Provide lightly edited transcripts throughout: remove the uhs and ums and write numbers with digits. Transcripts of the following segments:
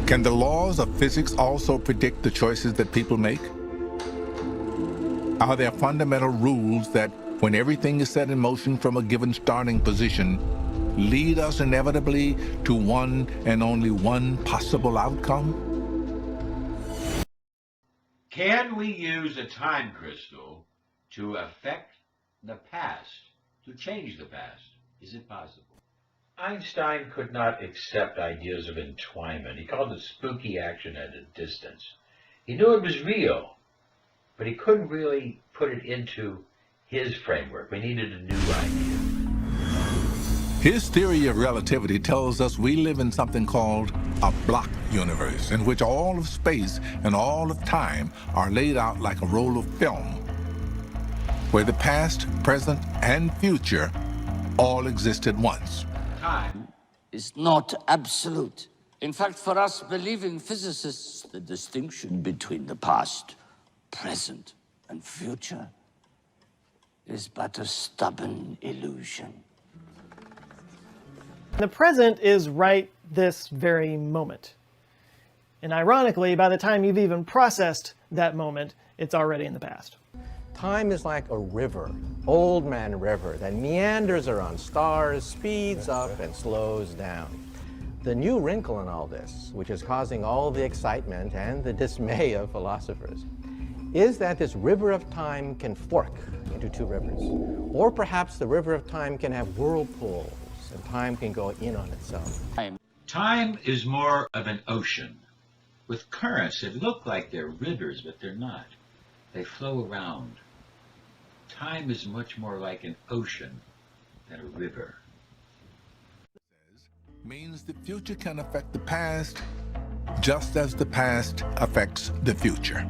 Can the laws of physics also predict the choices that people make? Are there fundamental rules that, when everything is set in motion from a given starting position, lead us inevitably to one and only one possible outcome? Can we use a time crystal to affect the past, to change the past? Is it possible? Einstein could not accept ideas of entwinement. He called it spooky action at a distance. He knew it was real, but he couldn't really put it into his framework. We needed a new idea. His theory of relativity tells us we live in something called a block universe, in which all of space and all of time are laid out like a roll of film, where the past, present, and future all exist at once. Time is not absolute. In fact, for us believing physicists, the distinction between the past, present, and future is but a stubborn illusion. The present is right this very moment. And ironically, by the time you've even processed that moment, it's already in the past. Time is like a river, old man river, that meanders around stars, speeds up and slows down. The new wrinkle in all this, which is causing all the excitement and the dismay of philosophers, is that this river of time can fork into two rivers. Or perhaps the river of time can have whirlpools, and time can go in on itself. Time is more of an ocean, with currents that look like they're rivers, but they're not. They flow around. Time is much more like an ocean than a river. Means the future can affect the past just as the past affects the future.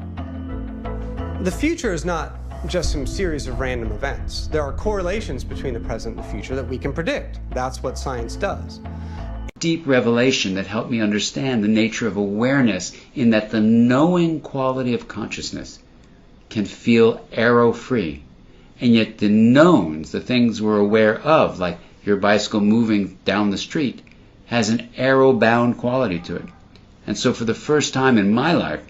The future is not just some series of random events. There are correlations between the present and the future that we can predict. That's what science does. Deep revelation that helped me understand the nature of awareness, in that the knowing quality of consciousness can feel arrow-free. And yet the knowns, the things we're aware of, like your bicycle moving down the street, has an arrow-bound quality to it. And so for the first time in my life,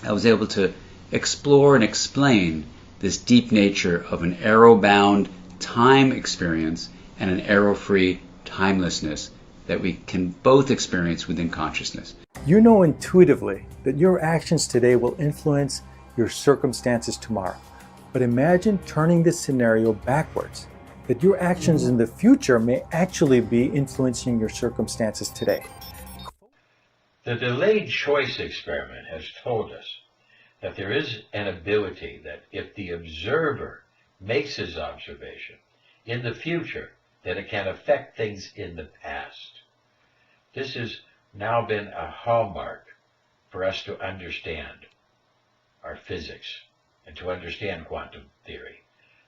I was able to explore and explain this deep nature of an arrow-bound time experience and an arrow-free timelessness that we can both experience within consciousness. You know intuitively that your actions today will influence your circumstances tomorrow. But imagine turning this scenario backwards, that your actions in the future may actually be influencing your circumstances today. The delayed choice experiment has told us that there is an ability that if the observer makes his observation in the future, then it can affect things in the past. This has now been a hallmark for us to understand our physics and to understand quantum theory,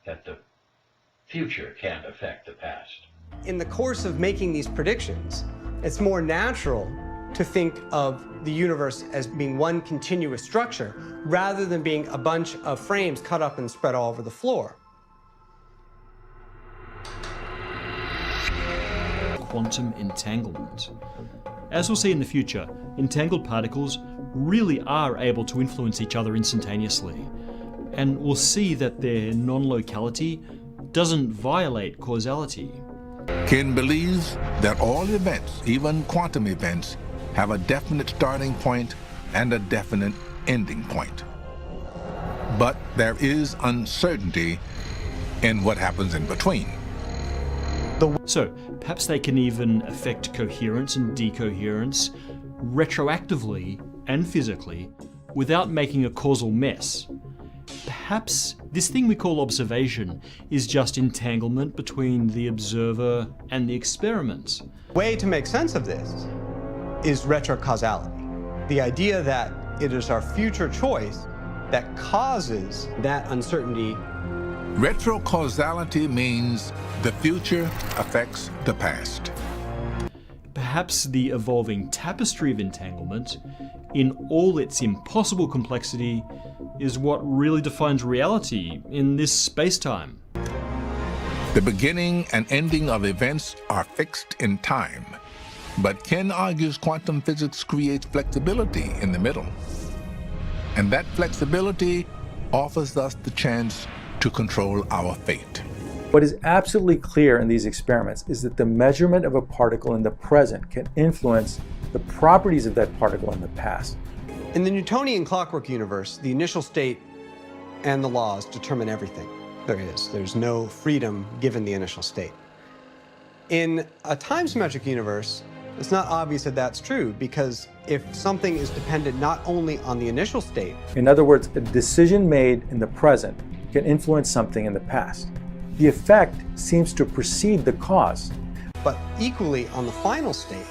that the future can affect the past. In the course of making these predictions, it's more natural to think of the universe as being one continuous structure rather than being a bunch of frames cut up and spread all over the floor. Quantum entanglement. As we'll see in the future, entangled particles really are able to influence each other instantaneously. And we'll see that their non-locality doesn't violate causality. Ken believes that all events, even quantum events, have a definite starting point and a definite ending point. But there is uncertainty in what happens in between. So perhaps they can even affect coherence and decoherence retroactively and physically without making a causal mess. Perhaps this thing we call observation is just entanglement between the observer and the experiment. The way to make sense of this is retrocausality. The idea that it is our future choice that causes that uncertainty. Retrocausality means the future affects the past. Perhaps the evolving tapestry of entanglement, in all its impossible complexity, is what really defines reality in this space-time. The beginning and ending of events are fixed in time. But Ken argues quantum physics creates flexibility in the middle. And that flexibility offers us the chance to control our fate. What is absolutely clear in these experiments is that the measurement of a particle in the present can influence the properties of that particle in the past. In the Newtonian clockwork universe, the initial state and the laws determine everything there is. There's no freedom given the initial state. In a time-symmetric universe, it's not obvious that that's true, because if something is dependent not only on the initial state— in other words, a decision made in the present can influence something in the past. The effect seems to precede the cause. but equally on the final state,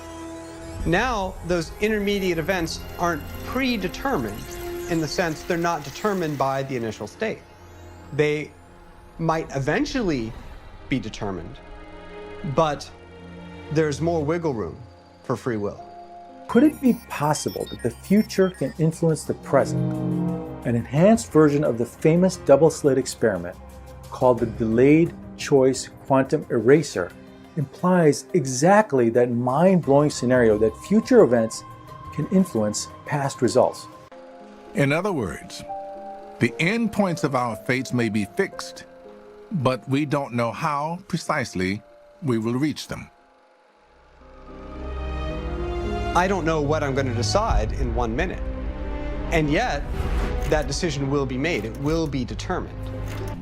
now those intermediate events aren't predetermined in the sense they're not determined by the initial state. They might eventually be determined, but there's more wiggle room for free will. Could it be possible that the future can influence the present? An enhanced version of the famous double-slit experiment, called the delayed choice quantum eraser, implies exactly that mind-blowing scenario that future events can influence past results. In other words, the endpoints of our fates may be fixed, but we don't know how precisely we will reach them. I don't know what I'm going to decide in 1 minute. And yet, that decision will be made. It will be determined.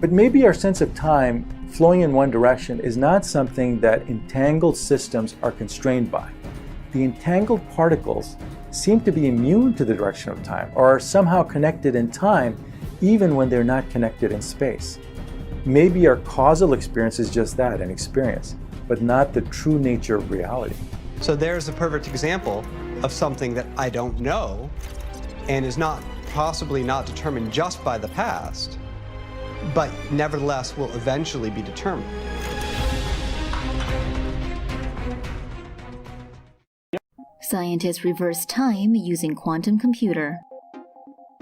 But maybe our sense of time flowing in one direction is not something that entangled systems are constrained by. The entangled particles seem to be immune to the direction of time, or are somehow connected in time even when they're not connected in space. Maybe our causal experience is just that, an experience, but not the true nature of reality. So there's a perfect example of something that I don't know and is not possibly not determined just by the past, but nevertheless will eventually be determined. Scientists reverse time using quantum computer.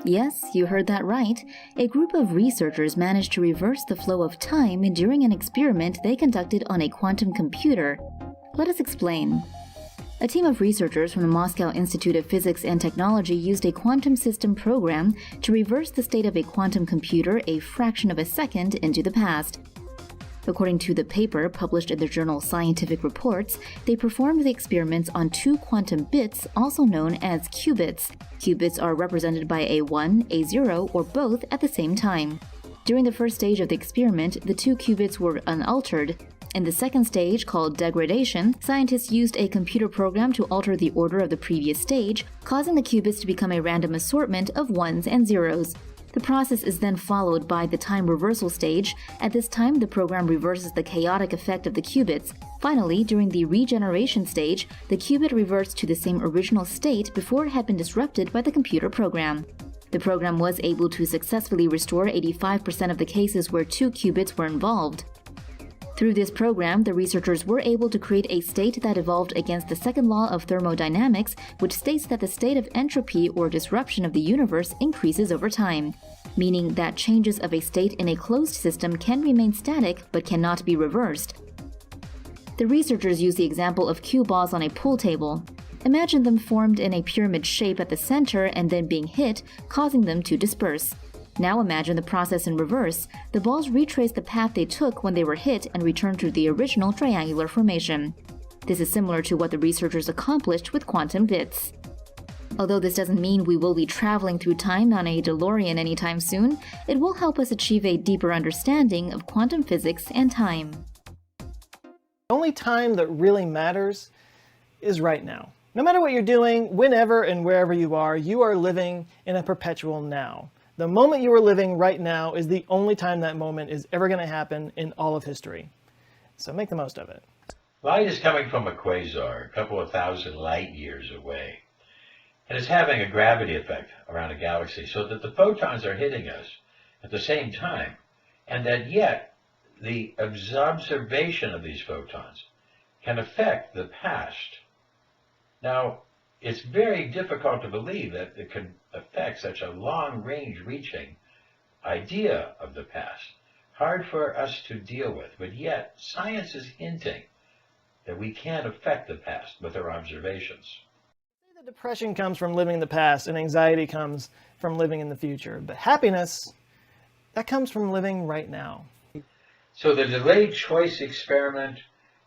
Yes, you heard that right. A group of researchers managed to reverse the flow of time during an experiment they conducted on a quantum computer. Let us explain. A team of researchers from the Moscow Institute of Physics and Technology used a quantum system program to reverse the state of a quantum computer a fraction of a second into the past. According to the paper published in the journal Scientific Reports, they performed the experiments on 2 quantum bits, also known as qubits. Qubits are represented by a 1, a 0, or both at the same time. During the first stage of the experiment, the 2 qubits were unaltered. In the second stage, called degradation, scientists used a computer program to alter the order of the previous stage, causing the qubits to become a random assortment of 1s and 0s. The process is then followed by the time reversal stage. At this time, the program reverses the chaotic effect of the qubits. Finally, during the regeneration stage, the qubit reverts to the same original state before it had been disrupted by the computer program. The program was able to successfully restore 85% of the cases where 2 qubits were involved. Through this program, the researchers were able to create a state that evolved against the second law of thermodynamics, which states that the state of entropy or disruption of the universe increases over time, meaning that changes of a state in a closed system can remain static but cannot be reversed. The researchers used the example of cue balls on a pool table. Imagine them formed in a pyramid shape at the center and then being hit, causing them to disperse. Now imagine the process in reverse. The balls retrace the path they took when they were hit and return to the original triangular formation. This is similar to what the researchers accomplished with quantum bits. Although this doesn't mean we will be traveling through time on a DeLorean anytime soon, it will help us achieve a deeper understanding of quantum physics and time. The only time that really matters is right now. No matter what you're doing, whenever and wherever you are living in a perpetual now. The moment you are living right now is the only time that moment is ever going to happen in all of history. So make the most of it. Light is coming from a quasar, a couple of thousand light years away. And it's having a gravity effect around a galaxy so that the photons are hitting us at the same time. And that yet, the observation of these photons can affect the past. Now, it's very difficult to believe that it can affect such a long-range reaching idea of the past. Hard for us to deal with, but yet science is hinting that we can affect the past with our observations. The depression comes from living in the past, and anxiety comes from living in the future. But happiness, that comes from living right now. So the delayed choice experiment,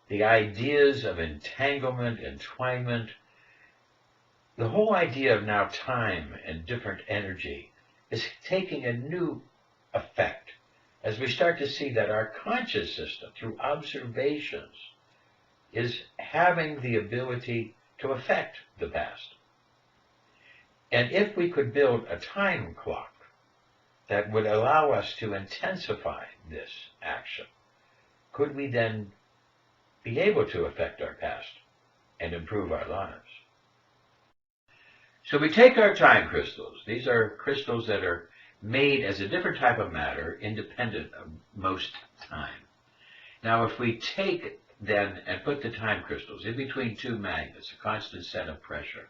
the ideas of entanglement, entwinement, the whole idea of now time and different energy is taking a new effect as we start to see that our conscious system, through observations, is having the ability to affect the past. And if we could build a time clock that would allow us to intensify this action, could we then be able to affect our past and improve our lives? So we take our time crystals. These are crystals that are made as a different type of matter, independent of most time. Now, if we take then and put the time crystals in between two magnets, a constant set of pressure,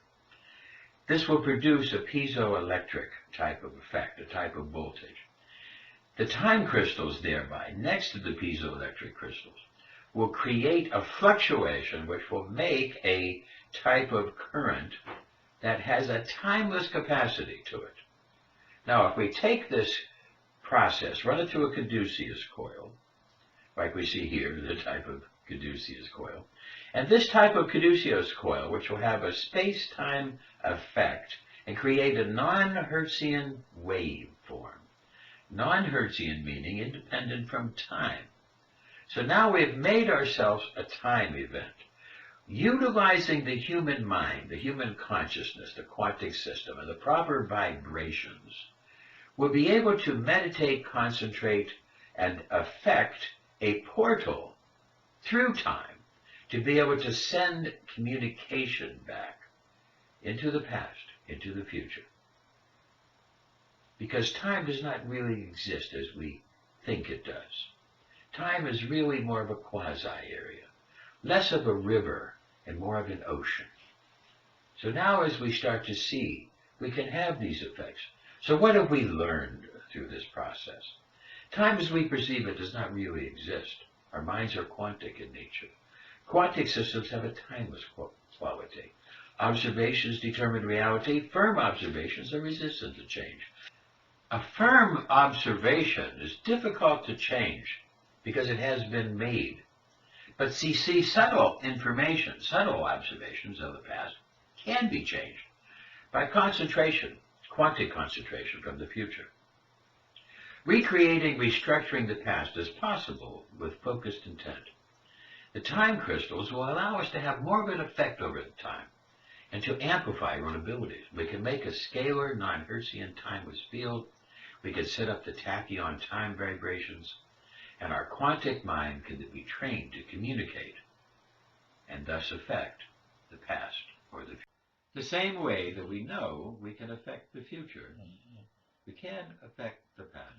this will produce a piezoelectric type of effect, a type of voltage. The time crystals thereby, next to the piezoelectric crystals, will create a fluctuation which will make a type of current that has a timeless capacity to it. Now, if we take this process, run it through a caduceus coil, like we see here, the type of caduceus coil, and this type of caduceus coil, which will have a space-time effect and create a non-Hertzian waveform. Non-Hertzian meaning independent from time. So now we've made ourselves a time event. Utilizing the human mind, the human consciousness, the quantic system, and the proper vibrations, we'll be able to meditate, concentrate, and affect a portal through time to be able to send communication back into the past, into the future. Because time does not really exist as we think it does. Time is really more of a quasi-area, less of a river and more of an ocean. So now as we start to see, we can have these effects. So what have we learned through this process? Time as we perceive it does not really exist. Our minds are quantic in nature. Quantic systems have a timeless quality. Observations determine reality. Firm observations are resistant to change. A firm observation is difficult to change because it has been made. But see, subtle information, subtle observations of the past can be changed by concentration, quantic concentration from the future. Recreating, restructuring the past is possible with focused intent. The time crystals will allow us to have more of an effect over the time and to amplify our own abilities. We can make a scalar, non-Hertzian timeless field. We can set up the tachyon time vibrations, and our quantic mind can be trained to communicate and thus affect the past or the future. The same way that we know we can affect the future, we can affect the past.